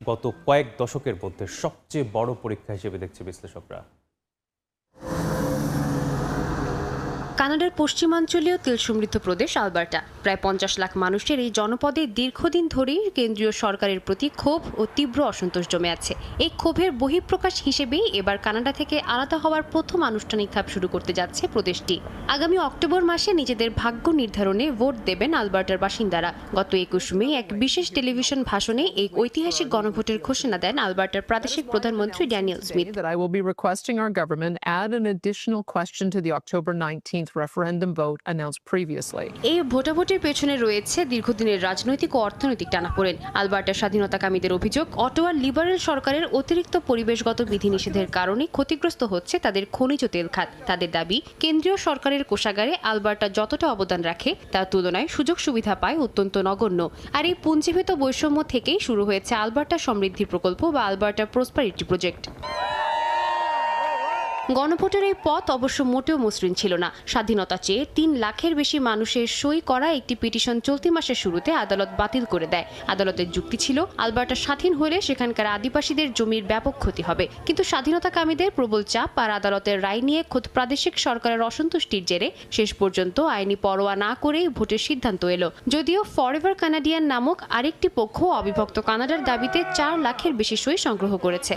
গত কয়েক দশকের মধ্যে সবচেয়ে বড় পরীক্ষা হিসেবে দেখছে বিশ্লেষকরা। কানাডার পশ্চিমাঞ্চলীয় তেল সমৃদ্ধ প্রদেশ আলবার্টা প্রায় 50 লাখ মানুষের এই জনপদে দীর্ঘদিন ধরেই কেন্দ্রীয় সরকারের প্রতি ক্ষোভ ও তীব্র অসন্তোষ জমে আছে। এই ক্ষোভের বহিঃপ্রকাশ হিসেবেই এবার কানাডা থেকে আলাদা হওয়ার প্রথম আনুষ্ঠানিক ধাপ শুরু করতে যাচ্ছে প্রদেশটি। আগামী অক্টোবর মাসে নিজেদের ভাগ্য নির্ধারণে ভোট দেবেন আলবার্টার বাসিন্দারা। গত 21 মে এক বিশেষ টেলিভিশন ভাষণে এই ঐতিহাসিক গণভোটের ঘোষণা দেন আলবার্টার প্রাদেশিক প্রধানমন্ত্রী Daniel Smith. I will be requesting our government add an additional question to the October 19th referendum vote announced previously. এই ভোটাভুটির পেছনে রয়েছে দীর্ঘদিনের রাজনৈতিক ও অর্থনৈতিক টানাপোড়েন। আলবার্টার স্বাধীনতাকামীদের অভিযোগ, অটোয়ার লিবারেল সরকারের অতিরিক্ত পরিবেশগত বিধিনিষেধের কারণে ক্ষতিগ্রস্ত হচ্ছে তাদের খনিজ তেল খাত। তাদের দাবি, কেন্দ্রীয় সরকারের কোষাগারে আলবার্টা যতটা অবদান রাখে তার তুলনায় সুযোগ সুবিধা পায় অত্যন্ত নগণ্য। আর এই পুঞ্জীভূত বৈষম্য থেকেই শুরু হয়েছে আলবার্টা সমৃদ্ধি প্রকল্প বা আলবার্টা প্রসপারিটি প্রজেক্ট। গণভোটের এই পথ অবশ্য মোটেও মসৃণ ছিল না। স্বাধীনতা চেয়ে 3 লাখের বেশি মানুষের সই করা একটি পিটিশন চলতি মাসের শুরুতে আদালত বাতিল করে দেয়। আদালতের যুক্তি ছিল, আলবার্টা স্বাধীন হলে সেখানকার আদিবাসীদের জমির ব্যাপক ক্ষতি হবে। কিন্তু স্বাধীনতাকামীদের প্রবল চাপ আর আদালতের রায় নিয়ে খোদ প্রাদেশিক সরকারের অসন্তুষ্টির জেরে শেষ পর্যন্ত আইনি পরোয়া না করেই ভোটের সিদ্ধান্ত এলো। যদিও ফরএভার কানাডিয়ান নামক আরেকটি পক্ষ অবিভক্ত কানাডার দাবিতে 4 লাখের বেশি সই সংগ্রহ করেছে।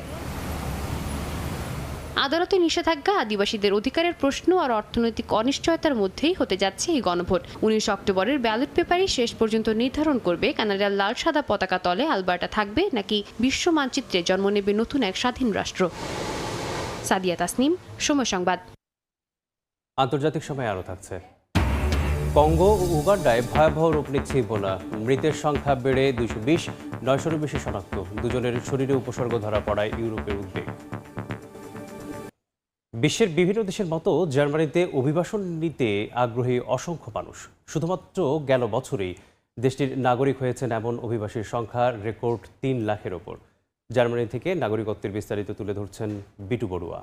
আদালতের নিষেধাজ্ঞা, আদিবাসীদের অধিকারের প্রশ্ন আর অর্থনৈতিক অনিশ্চয়তার মধ্যেই হতে যাচ্ছে এই গণভোট। 19 অক্টোবরের ব্যালট পেপারই শেষ পর্যন্ত নির্ধারণ করবে কানাডার লাল সাদা পতাকা তলে আলবার্টা থাকবে নাকি বিশ্ব মানচিত্রে জন্ম নেবে নতুন এক স্বাধীন রাষ্ট্র। সাদিয়া তাসনিম, সময় সংবাদ। আন্তর্জাতিক সময় আরও থাকছে। কঙ্গো ও উগান্ডায় ভয়াবহ রূপ নিচ্ছে ইবোলা। মৃতের সংখ্যা বেড়ে 220, 900-এরও বেশি শনাক্ত। দুজনের শরীরে উপসর্গ ধরা পড়ায় ইউরোপের উদ্বেগ। বিশ্বের বিভিন্ন দেশের মতো জার্মানিতে অভিবাসন নিতে আগ্রহী অসংখ্য মানুষ। শুধুমাত্র গেল বছরেই দেশটির নাগরিক হয়েছেন এমন অভিবাসীর সংখ্যা রেকর্ড 3 লাখের ওপর। জার্মানি থেকে নাগরিকত্বের বিস্তারিত তুলে ধরছেন বিটু বড়ুয়া।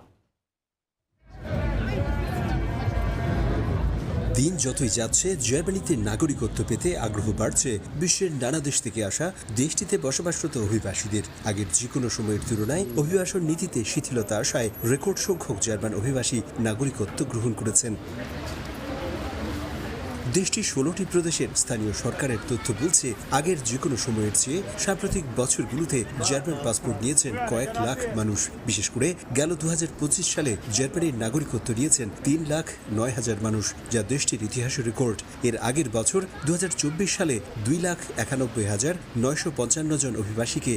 দিন যতই যাচ্ছে, জার্মানিতে নাগরিকত্ব পেতে আগ্রহ বাড়ছে বিশ্বের নানা দেশ থেকে আসা দেশটিতে বসবাসরত অভিবাসীদের। আগের যে কোনো সময়ের তুলনায় অভিবাসন নীতিতে শিথিলতা আসায় রেকর্ড সংখ্যক জার্মান অভিবাসী নাগরিকত্ব গ্রহণ করেছেন। দেশটির 16টি প্রদেশের স্থানীয় সরকারের তথ্য বলছে, আগের যে কোনো সময়ের চেয়ে সাম্প্রতিক বছরগুলোতে জার্মান পাসপোর্ট নিয়েছেন কয়েক লাখ মানুষ। বিশেষ করে গেল 2025 সালে জার্মানির নাগরিকত্ব নিয়েছেন 3,09,000 মানুষ, যা দেশটির ইতিহাসে রেকর্ড। এর আগের বছর 2024 সালে 2,91,955 জন অভিবাসীকে